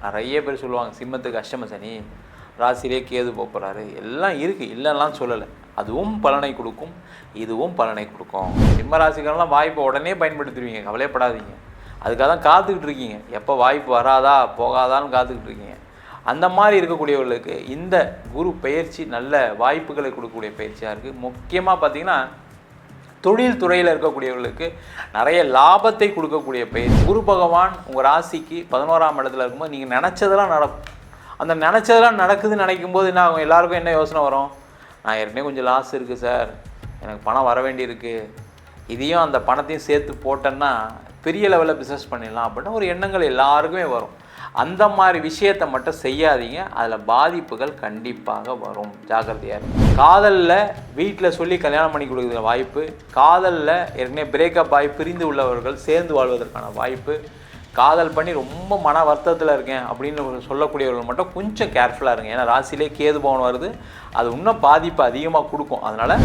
நிறைய பேர் சொல்லுவாங்க சிம்மத்துக்கு அஷ்டம சனி, ராசியிலே கேது போகிறாரு, எல்லாம் இருக்குது, இல்லைலாம் சொல்லலை. அதுவும் பலனை கொடுக்கும், இதுவும் பலனை கொடுக்கும். சிம்ம ராசிக்காரெல்லாம் வாய்ப்பை உடனே பயன்படுத்திடுவீங்க, கவலைப்படாதீங்க. அதுக்காக தான் காத்துக்கிட்டு இருக்கீங்க, எப்போ வாய்ப்பு வராதா போகாதான்னு காத்துக்கிட்டு இருக்கீங்க. அந்த மாதிரி இருக்கக்கூடியவர்களுக்கு இந்த குரு பயிற்சி நல்ல வாய்ப்புகளை கொடுக்கக்கூடிய பயிற்சியாக இருக்குது. முக்கியமாக பார்த்திங்கன்னா தொழில் துறையில் இருக்கக்கூடியவர்களுக்கு நிறைய லாபத்தை கொடுக்கக்கூடிய பயிற்சி. குரு பகவான் உங்கள் ராசிக்கு 11ஆம் இடத்துல இருக்கும்போது நீங்கள் நினச்சதெல்லாம் நடக்கும். அந்த நினச்சதெல்லாம் நடக்குதுன்னு நினைக்கும்போது என்ன ஆகும், எல்லாருக்கும் என்ன யோசனை வரும், நான் ஏற்கனவே கொஞ்சம் லாஸ் இருக்குது சார், எனக்கு பணம் வர வேண்டியிருக்கு, இதையும் அந்த பணத்தையும் சேர்த்து போட்டேன்னா பெரிய லெவலில் பிஸ்னஸ் பண்ணிடலாம் அப்படின்னு ஒரு எண்ணங்கள் எல்லாருக்குமே வரும். அந்த மாதிரி விஷயத்தை மட்டும் செய்யாதீங்க, அதில் பாதிப்புகள் கண்டிப்பாக வரும், ஜாக்கிரதையாக இருக்கும். காதலில் வீட்டில் சொல்லி கல்யாணம் பண்ணி கொடுக்குற வாய்ப்பு, காதலில் ஏற்கனவே பிரேக்கப் ஆகி பிரிந்து உள்ளவர்கள் சேர்ந்து வாழ்வதற்கான வாய்ப்பு, காதல் பண்ணி ரொம்ப மன வருத்தத்தில் இருக்கேன் அப்படின்னு சொல்லக்கூடியவர்கள் மட்டும் கொஞ்சம் கேர்ஃபுல்லாக இருங்க. ஏன்னா ராசியிலே கேது பவன் வருது, அது இன்னும் பாதிப்பு அதிகமாக கொடுக்கும். அதனால்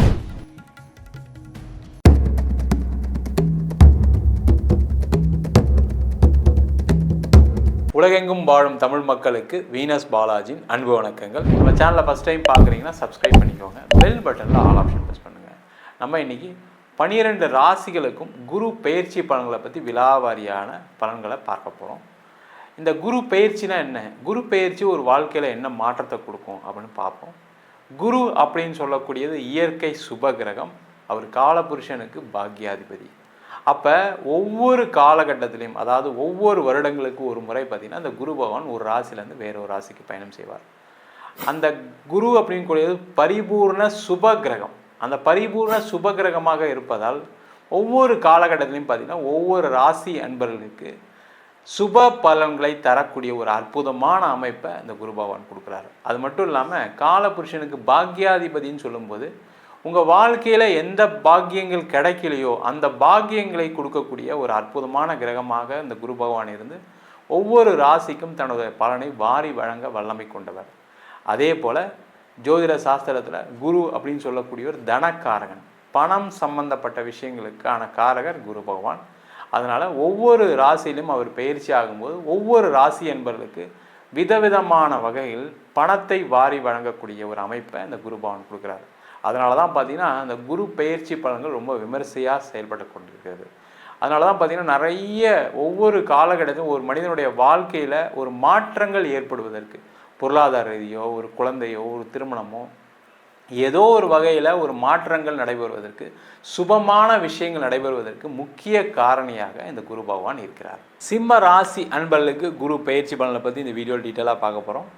உலகெங்கும் வாழும் தமிழ் மக்களுக்கு வீனஸ் பாலாஜியின் அன்பு வணக்கங்கள். நம்ம சேனலை ஃபஸ்ட் டைம் பார்க்குறீங்கன்னா சப்ஸ்கிரைப் பண்ணிக்கோங்க, பெல் பட்டனில் ஆல் ஆப்ஷன் ப்ரெஸ் பண்ணுங்கள். நம்ம இன்றைக்கி 12 ராசிகளுக்கும் குரு பயிற்சி பலன்களை பற்றி விலாவாரியான பலன்களை பார்க்க போகிறோம். இந்த குரு பயிற்சினா என்ன, குரு பயிற்சி ஒரு வாழ்க்கையில் என்ன மாற்றத்தை கொடுக்கும் அப்படின்னு பார்ப்போம். குரு அப்படின்னு சொல்லக்கூடியது இயற்கை சுப கிரகம், அவர் காலபுருஷனுக்கு பாக்யாதிபதி. அப்போ ஒவ்வொரு காலகட்டத்திலையும், அதாவது ஒவ்வொரு வருடங்களுக்கு ஒரு முறை பார்த்திங்கன்னா அந்த குரு பகவான் ஒரு ராசிலேருந்து வேற ஒரு ராசிக்கு பயணம் செய்வார். அந்த குரு அப்படின்னு கூடியது பரிபூர்ண சுப கிரகம். அந்த பரிபூர்ண சுப கிரகமாக இருப்பதால் ஒவ்வொரு காலகட்டத்திலையும் பார்த்திங்கன்னா ஒவ்வொரு ராசி அன்பர்களுக்கு சுப பலன்களை தரக்கூடிய ஒரு அற்புதமான அமைப்பை அந்த குரு பகவான் கொடுக்குறாரு. அது மட்டும் இல்லாமல் காலபுருஷனுக்கு பாக்யாதிபதின்னு சொல்லும்போது உங்கள் வாழ்க்கையில் எந்த பாக்கியங்கள் கிடைக்கலையோ அந்த பாக்கியங்களை கொடுக்கக்கூடிய ஒரு அற்புதமான கிரகமாக இந்த குரு பகவான் இருந்து ஒவ்வொரு ராசிக்கும் தன்னுடைய பலனை வாரி வழங்க வல்லமை கொண்டவர். அதே போல் ஜோதிட சாஸ்திரத்தில் குரு அப்படின்னு சொல்லக்கூடிய ஒரு தனக்காரகன், பணம் சம்பந்தப்பட்ட விஷயங்களுக்கான காரகர் குரு பகவான். அதனால் ஒவ்வொரு ராசியிலும் அவர் பயிற்சி ஆகும்போது ஒவ்வொரு ராசி என்பவர்களுக்கு விதவிதமான வகையில் பணத்தை வாரி வழங்கக்கூடிய ஒரு அமைப்பை இந்த குரு பகவான் கொடுக்குறாரு. அதனால தான் பார்த்திங்கன்னா அந்த குரு பயிற்சி பலன்கள் ரொம்ப விமர்சையாக செயல்பட்டு கொண்டிருக்கிறது. அதனால தான் பார்த்திங்கன்னா நிறைய ஒவ்வொரு காலகட்டத்திலும் ஒரு மனிதனுடைய வாழ்க்கையில் ஒரு மாற்றங்கள் ஏற்படுவதற்கு, பொருளாதார ரீதியோ ஒரு குழந்தையோ ஒரு திருமணமோ ஏதோ ஒரு வகையில் ஒரு மாற்றங்கள் நடைபெறுவதற்கு, சுபமான விஷயங்கள் நடைபெறுவதற்கு முக்கிய காரணியாக இந்த குரு பகவான் இருக்கிறார். சிம்ம ராசி அன்பர்களுக்கு குரு பயிற்சி பலனை பற்றி இந்த வீடியோ டீட்டெயிலாக பார்க்க போகிறோம்.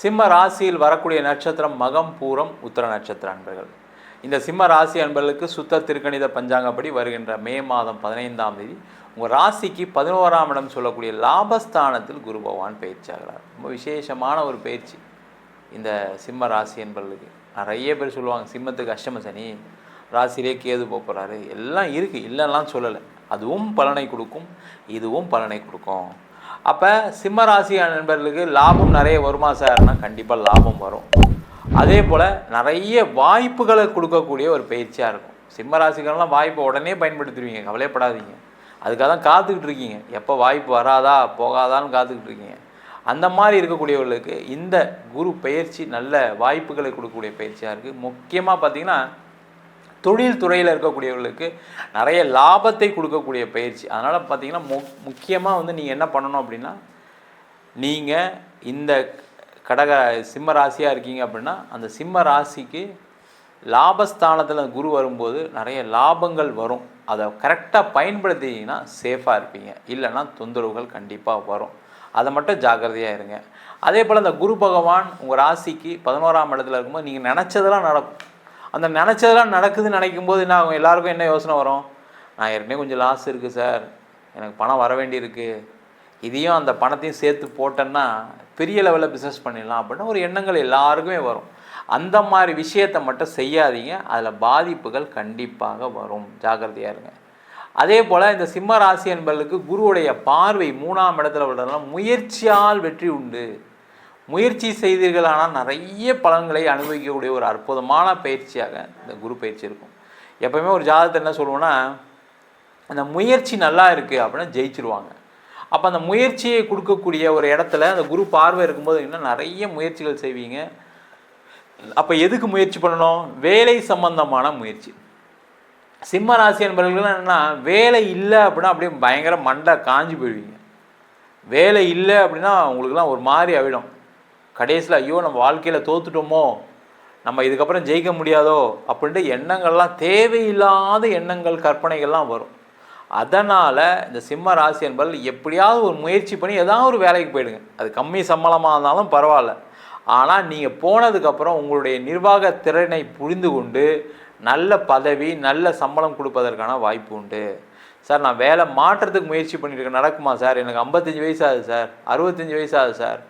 சிம்ம ராசியில் வரக்கூடிய நட்சத்திரம் மகம், பூரம், உத்திர நட்சத்திர அன்பர்கள். இந்த சிம்ம ராசி அன்பர்களுக்கு சுத்த திருக்கணித பஞ்சாங்கப்படி வருகின்ற மே மாதம் 15ஆம் தேதி உங்கள் ராசிக்கு 11ஆம் இடம் சொல்லக்கூடிய லாபஸ்தானத்தில் குரு பகவான் பயிற்சி ஆகிறார். ரொம்ப விசேஷமான ஒரு பயிற்சி இந்த சிம்ம ராசி அன்பர்களுக்கு. நிறைய பேர் சொல்லுவாங்க சிம்மத்துக்கு அஷ்டம சனி, ராசியிலே கேது போகிறாரு, எல்லாம் இருக்குது, இல்லைலாம் சொல்லலை. அதுவும் பலனை கொடுக்கும், இதுவும் பலனை கொடுக்கும். அப்போ சிம்ம ராசி நண்பர்களுக்கு லாபம் நிறைய வருமா சார்னா கண்டிப்பாக லாபம் வரும். அதே போல் நிறைய வாய்ப்புகளை கொடுக்கக்கூடிய ஒரு பயிற்சியாக இருக்கும். சிம்ம ராசிக்காரெல்லாம் வாய்ப்பை உடனே பயன்படுத்திடுவீங்க, கவலைப்படாதீங்க. அதுக்காக தான் காத்துக்கிட்டு இருக்கீங்க, எப்போ வாய்ப்பு வராதா போகாதான்னு காத்துக்கிட்டு இருக்கீங்க. அந்த மாதிரி இருக்கக்கூடியவர்களுக்கு இந்த குரு பயிற்சி நல்ல வாய்ப்புகளை கொடுக்கக்கூடிய பயிற்சியாக இருக்குது. முக்கியமாக பார்த்திங்கன்னா தொழில் துறையில் இருக்கக்கூடியவர்களுக்கு நிறைய லாபத்தை கொடுக்கக்கூடிய பயிற்சி. அதனால் பார்த்திங்கன்னா முக்கியமாக நீங்கள் என்ன பண்ணணும் அப்படின்னா, நீங்கள் இந்த சிம்ம ராசியாக இருக்கீங்க அப்படின்னா அந்த சிம்ம ராசிக்கு லாபஸ்தானத்தில் குரு வரும்போது நிறைய லாபங்கள் வரும். அதை கரெக்டாக பயன்படுத்திங்கன்னா சேஃபாக இருப்பீங்க, இல்லைன்னா தொந்தரவுகள் கண்டிப்பாக வரும். அதை மட்டும் ஜாக்கிரதையாக இருங்க. அதே போல் இந்த குரு பகவான் உங்கள் ராசிக்கு 11ஆம் இடத்துல இருக்கும்போது நீங்கள் நினச்சதெல்லாம் நடக்கும். அந்த நினச்சதெல்லாம் நடக்குதுன்னு நினைக்கும்போது என்ன ஆகும், எல்லாருக்கும் என்ன யோசனை வரும், நான் ஏற்கனவே கொஞ்சம் லாஸ் இருக்குது சார், எனக்கு பணம் வர வேண்டியிருக்கு, இதையும் அந்த பணத்தையும் சேர்த்து போட்டேன்னா பெரிய லெவலில் பிஸ்னஸ் பண்ணிடலாம் அப்படின்னு ஒரு எண்ணங்கள் எல்லாருக்குமே வரும். அந்த மாதிரி விஷயத்தை மட்டும் செய்யாதீங்க, அதில் பாதிப்புகள் கண்டிப்பாக வரும், ஜாக்கிரதையாக இருங்க. அதே போல் இந்த சிம்ம ராசி என்பவர்களுக்கு குருவுடைய பார்வை 3ஆம் இடத்துல விடுறதுனால முயற்சியால் வெற்றி உண்டு. முயற்சி செய்தீர்கள், ஆனால் நிறைய பலன்களை அனுபவிக்கக்கூடிய ஒரு அற்புதமான பயிற்சியாக இந்த குரு பயிற்சி இருக்கும். எப்போவுமே ஒரு ஜாதகத்தை என்ன சொல்லுவோன்னா, அந்த முயற்சி நல்லா இருக்குது அப்படின்னா ஜெயிச்சிருவாங்க. அப்போ அந்த முயற்சியை கொடுக்கக்கூடிய ஒரு இடத்துல அந்த குரு பார்வை இருக்கும்போது இன்னும் நிறைய முயற்சிகள் செய்வீங்க. அப்போ எதுக்கு முயற்சி பண்ணணும்? வேலை சம்பந்தமான முயற்சி. சிம்ம ராசி என்பவர்கள் என்னன்னா, வேலை இல்லை அப்படின்னா அப்படியே பயங்கர மண்டை காஞ்சி போயிடுவீங்க. வேலை இல்லை அப்படின்னா உங்களுக்குலாம் ஒரு மாதிரி ஆகிடும். கடைசியில் ஐயோ நம்ம வாழ்க்கையில் தோத்துட்டோமோ, நம்ம இதுக்கப்புறம் ஜெயிக்க முடியாதோ அப்படின்ட்டு எண்ணங்கள்லாம், தேவையில்லாத எண்ணங்கள், கற்பனைகள்லாம் வரும். அதனால் இந்த சிம்ம ராசி என்பவர்கள் எப்படியாவது ஒரு முயற்சி பண்ணி ஏதாவது ஒரு வேலைக்கு போயிடுங்க. அது கம்மி சம்பளமாக இருந்தாலும் பரவாயில்ல. ஆனால் நீங்கள் போனதுக்கப்புறம் உங்களுடைய நிர்வாக திறனை புரிந்து கொண்டு நல்ல பதவி, நல்ல சம்பளம் கொடுப்பதற்கான வாய்ப்பு உண்டு. சார் நான் வேலை மாற்றத்துக்கு முயற்சி பண்ணியிருக்கேன், நடக்குமா சார்? எனக்கு 55 வயசு ஆகுது சார், 65 வயசு ஆகுது சார்,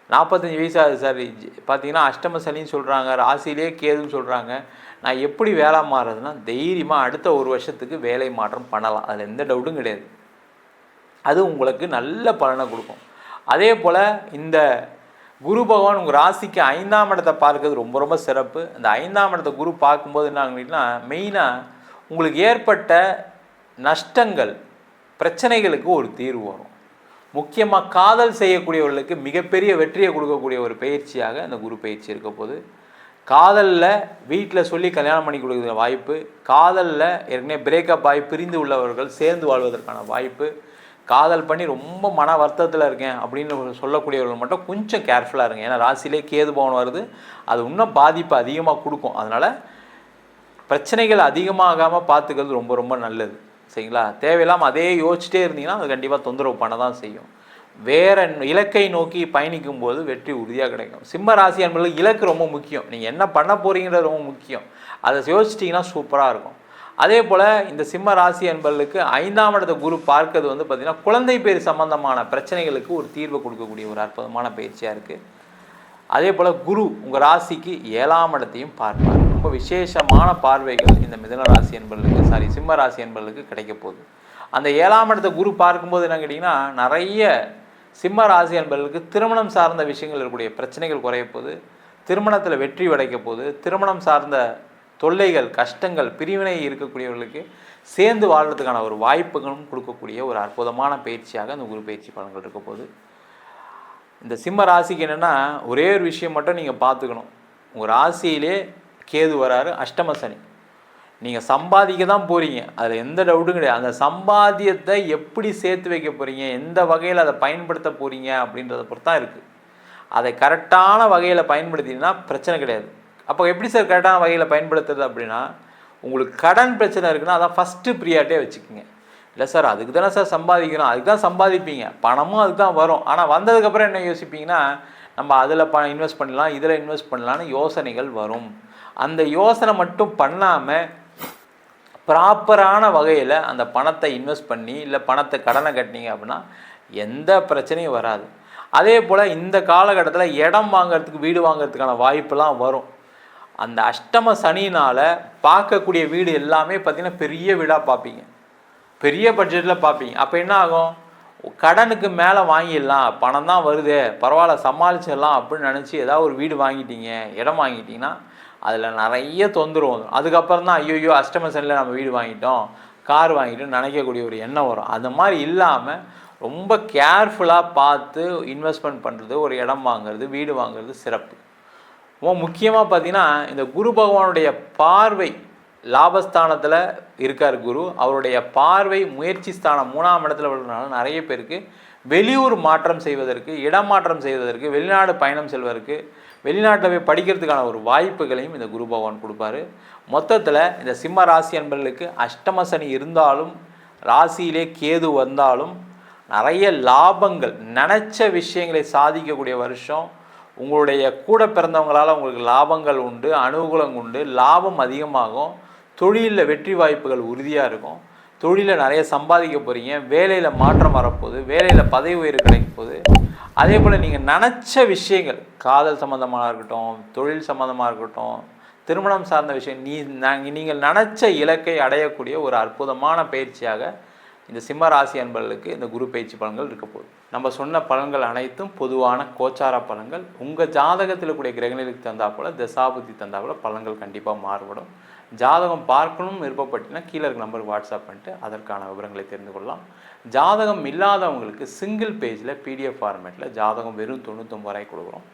45 வயசு ஆகுது சார். பார்த்தீங்கன்னா அஷ்டம சனின்னு சொல்கிறாங்க, ராசியிலே கேதுன்னு சொல்கிறாங்க. நான் எப்படி வேலை மாறுறதுன்னா, தைரியமாக அடுத்த ஒரு வருஷத்துக்கு வேலை மாற்றம் பண்ணலாம். அதில் எந்த டவுட்டும் கிடையாது. அது உங்களுக்கு நல்ல பலனை கொடுக்கும். அதே போல் இந்த குரு பகவான் உங்கள் ராசிக்கு 5ஆம் இடத்தை பார்க்கறது ரொம்ப ரொம்ப சிறப்பு. அந்த 5ஆம் இடத்தை குரு பார்க்கும்போது என்ன ஆகுதுன்னா, மெயினாக உங்களுக்கு ஏற்பட்ட நஷ்டங்கள், பிரச்சனைகளுக்கு ஒரு தீர்வு வரும். முக்கியமாக காதல் செய்யக்கூடியவர்களுக்கு மிகப்பெரிய வெற்றியை கொடுக்கக்கூடிய ஒரு பயிற்சியாக அந்த குரு பயிற்சி இருக்க போது. காதலில் வீட்டில் சொல்லி கல்யாணம் பண்ணி கொடுக்குற வாய்ப்பு, காதலில் ஏற்கனவே பிரேக்கப் ஆகி பிரிந்து உள்ளவர்கள் சேர்ந்து வாழ்வதற்கான வாய்ப்பு, காதல் பண்ணி ரொம்ப மன வருத்தத்தில் இருக்கேன் அப்படின்னு சொல்லக்கூடியவர்கள் மட்டும் கொஞ்சம் கேர்ஃபுல்லாக இருங்க. ஏன்னா ராசியிலே கேது பவன் வருது, அது இன்னும் பாதிப்பு அதிகமாக கொடுக்கும். அதனால் பிரச்சனைகள் அதிகமாகாமல் பார்த்துக்கிறது ரொம்ப ரொம்ப நல்லது. சரிங்களா? தேவையில்லாமல் அதே யோசிச்சிட்டே இருந்தீங்கன்னா அது கண்டிப்பாக தொந்தரவு பண்ண தான் செய்யும். வேறு இலக்கை நோக்கி பயணிக்கும் போது வெற்றி உறுதியாக கிடைக்கும். சிம்ம ராசி என்பது இலக்கு ரொம்ப முக்கியம். நீங்கள் என்ன பண்ண போகிறீங்கிறது ரொம்ப முக்கியம். அதை யோசிச்சிட்டிங்கன்னா சூப்பராக இருக்கும். அதே போல் இந்த சிம்ம ராசி என்பவர்களுக்கு 5ஆம் இடத்த குரு பார்க்கறது பார்த்திங்கன்னா குழந்தை பேர் சம்பந்தமான பிரச்சனைகளுக்கு ஒரு தீர்வை கொடுக்கக்கூடிய ஒரு அற்புதமான பயிற்சியாக இருக்குது. அதே போல் குரு உங்கள் ராசிக்கு 7ஆம் இடத்தையும் பார்ப்பார். ரொம்ப விசேஷமான பார்வைகள் இந்த மிதுன ராசி என்பவர்களுக்கு, சிம்ம ராசி என்பவர்களுக்கு கிடைக்க போகுது. அந்த 7ஆம் இடத்த குரு பார்க்கும்போது என்ன கேட்டிங்கன்னா, நிறைய சிம்ம ராசி என்பவர்களுக்கு திருமணம் சார்ந்த விஷயங்கள் இருக்கக்கூடிய பிரச்சனைகள் குறைய போகுது, திருமணத்தில் வெற்றி கிடைக்க போகுது, திருமணம் சார்ந்த தொல்லைகள், கஷ்டங்கள், பிரிவினை இருக்கக்கூடியவர்களுக்கு சேர்ந்து வாழ்கிறதுக்கான ஒரு வாய்ப்புகளும் கொடுக்கக்கூடிய ஒரு அற்புதமான பயிற்சியாக அந்த குரு பயிற்சி பலன்கள் இருக்க போது. இந்த சிம்ம ராசிக்கு என்னென்னா, ஒரே ஒரு விஷயம் மட்டும் நீங்கள் பார்த்துக்கணும். உங்கள் ராசியிலே கேது வராரு, அஷ்டம சனி. நீங்கள் சம்பாதிக்க தான் போகிறீங்க, அதில் எந்த டவுட்டும் கிடையாது. அந்த சம்பாத்தியத்தை எப்படி சேர்த்து வைக்க போகிறீங்க, எந்த வகையில் அதை பயன்படுத்த போகிறீங்க அப்படின்றத பொறுத்து தான் இருக்குது. அதை கரெக்டான வகையில் பயன்படுத்தினா பிரச்சனை கிடையாது. அப்போ எப்படி சார் கரெக்டான வகையில் பயன்படுத்துறது அப்படின்னா, உங்களுக்கு கடன் பிரச்சனை இருக்குன்னா அதான் ஃபஸ்ட்டு ப்ரியாரிட்டியாக வச்சுக்கோங்க. இல்லை சார் அதுக்கு தானே சார் சம்பாதிக்கணும், அதுக்கு தான் சம்பாதிப்பீங்க, பணமும் அதுக்கு தான் வரும். ஆனால் வந்ததுக்கப்புறம் என்ன யோசிப்பீங்கன்னா, நம்ம அதில் இன்வெஸ்ட் பண்ணலாம், இதில் இன்வெஸ்ட் பண்ணலான்னு யோசனைகள் வரும். அந்த யோசனை மட்டும் பண்ணாமல் ப்ராப்பரான வகையில் அந்த பணத்தை இன்வெஸ்ட் பண்ணி இல்லை பணத்தை கடனை கட்டினீங்க அப்படின்னா எந்த பிரச்சனையும் வராது. அதே போல் இந்த காலகட்டத்தில் இடம் வாங்கிறதுக்கு, வீடு வாங்கிறதுக்கான வாய்ப்பெல்லாம் வரும். அந்த அஷ்டம சனினால் பார்க்கக்கூடிய வீடு எல்லாமே பார்த்திங்கன்னா பெரிய வீடாக பார்ப்பீங்க, பெரிய பட்ஜெட்டில் பார்ப்பீங்க. அப்போ என்ன ஆகும், கடனுக்கு மேலே வாங்கிடலாம், பணம் தான் வருது, பரவாயில்ல சமாளிச்சிடலாம் அப்படின்னு நினச்சி ஏதாவது ஒரு வீடு வாங்கிட்டீங்க, இடம் வாங்கிட்டீங்கன்னா அதில் நிறைய தொந்தரவு வரும். அதுக்கப்புறம் தான் ஐயோ அஷ்டம சனியில் நம்ம வீடு வாங்கிட்டோம், கார் வாங்கிட்டோம் நினைக்கக்கூடிய ஒரு எண்ணம் வரும். அந்த மாதிரி இல்லாமல் ரொம்ப கேர்ஃபுல்லாக பார்த்து இன்வெஸ்ட்மெண்ட் பண்ணுறது, ஒரு இடம் வாங்கிறது, வீடு வாங்கிறது சிறப்பு. முக்கியமாக பார்த்திங்கன்னா இந்த குரு பகவானுடைய பார்வை லாபஸ்தானத்தில் இருக்கார் குரு. அவருடைய பார்வை முயற்சி ஸ்தானம் 3ஆம் இடத்துல விழுறதுனால நிறைய பேருக்கு வெளியூர் மாற்றம் செய்வதற்கு, இடமாற்றம் செய்வதற்கு, வெளிநாடு பயணம் செல்வதற்கு, வெளிநாட்டில் போய் படிக்கிறதுக்கான ஒரு வாய்ப்புகளையும் இந்த குரு பகவான் கொடுப்பாரு. மொத்தத்தில் இந்த சிம்ம ராசி என்பவர்களுக்கு அஷ்டம சனி இருந்தாலும், ராசியிலே கேது வந்தாலும் நிறைய லாபங்கள், நினச்ச விஷயங்களை சாதிக்கக்கூடிய வருஷம். உங்களுடைய கூட பிறந்தவங்களால் உங்களுக்கு லாபங்கள் உண்டு, அனுகூலம் உண்டு, லாபம் அதிகமாகும், தொழிலில் வெற்றி வாய்ப்புகள் உறுதியாக இருக்கும், தொழிலில் நிறைய சம்பாதிக்க போகிறீங்க, வேலையில் மாற்றம் வரப்போகுது, வேலையில் பதவி உயர்வு கிடைக்க போகுது. அதே போல் நீங்கள் நினச்ச விஷயங்கள், காதல் சம்மந்தமாக இருக்கட்டும், தொழில் சம்மந்தமாக இருக்கட்டும், திருமணம் சார்ந்த விஷயம், நீங்கள் நினச்ச இலக்கை அடையக்கூடிய ஒரு அற்புதமான பயிற்சியாக இந்த சிம்ம ராசி அன்பர்களுக்கு இந்த குரு பயிற்சி பலன்கள் இருக்க போகுது. நம்ம சொன்ன பலன்கள் அனைத்தும் பொதுவான கோச்சார பலன்கள். உங்கள் ஜாதகத்தில் கூடிய கிரகநிலைக்கு தந்தா போல் தசாபுத்தி தந்தா போல் பலன்கள் கண்டிப்பாக மாறுபடும். ஜாதகம் பார்க்கணும்னு விருப்பப்பட்டீங்கன்னா கீழே இருக்க நம்பருக்கு வாட்ஸ்அப் பண்ணிட்டு அதற்கான விவரங்களை தெரிந்து கொள்ளலாம். ஜாதகம் இல்லாதவங்களுக்கு சிங்கிள் பேஜில் பிடிஎஃப் ஃபார்மேட்டில் ஜாதகம் வெறும் 99 ரூபாய்க்கு கொடுக்குறோம்.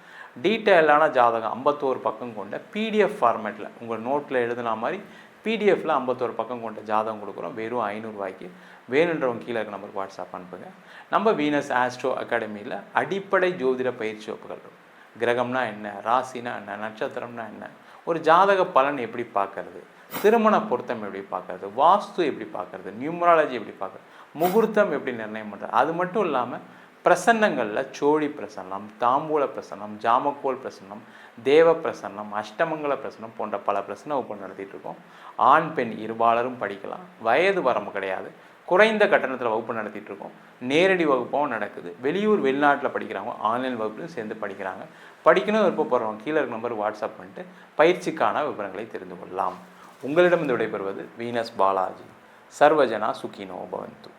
டீட்டெயிலான ஜாதகம் 51 பக்கம் கொண்ட பிடிஎஃப் ஃபார்மேட்டில் உங்கள் நோட்டில் எழுதுனா மாதிரி பிடிஎஃப்பில் 51 பக்கம் கொண்ட ஜாதகம் கொடுக்குறோம் வெறும் 500 ரூபாய்க்கு. வேணுன்றவங்க கீழே இருக்க நம்பருக்கு வாட்ஸ்அப் அனுப்புங்க. நம்ம வீனஸ் ஆஸ்ட்ரோ அகாடமியில் அடிப்படை ஜோதிட பயிற்சி வகுப்புகள் இருக்கும். கிரகம்னா என்ன, ராசினா என்ன, நட்சத்திரம்னா என்ன, ஒரு ஜாதக பலன் எப்படி பார்க்கறது, திருமண பொருத்தம் எப்படி பார்க்கறது, வாஸ்து எப்படி பார்க்கறது, நியூமராலஜி எப்படி பார்க்கறது, முகூர்த்தம் எப்படி நிர்ணயம் பண்ணுறது, அது மட்டும் இல்லாமல் பிரசன்னங்களில் சோழி பிரசன்னம், தாம்பூல பிரசன்னம், ஜாமக்கோல் பிரசன்னம், தேவ பிரசன்னம், அஷ்டமங்கல பிரசன்னம் போன்ற பல பிரசன்ன வகுப்பு நடத்திட்டு இருக்கோம். ஆண் பெண் இருபாலரும் படிக்கலாம். வயது வரம்பு கிடையாது. குறைந்த கட்டணத்தில் வகுப்பு நடத்திட்டு இருக்கோம். நேரடி வகுப்பாகவும் நடக்குது. வெளியூர் வெளிநாட்டில் படிக்கிறவங்க ஆன்லைன் வகுப்புலையும் சேர்ந்து படிக்கிறாங்க. படிக்கணும் விருப்பப்படுறவங்க கீழே இருக்க நம்பர் வாட்ஸ்அப் பண்ணிட்டு பயிற்சிக்கான விவரங்களை தெரிந்து கொள்ளலாம். உங்களிடம் இந்த விடைபெறுவது வீனஸ் பாலாஜி. சர்வஜனா சுகினோ பவந்து.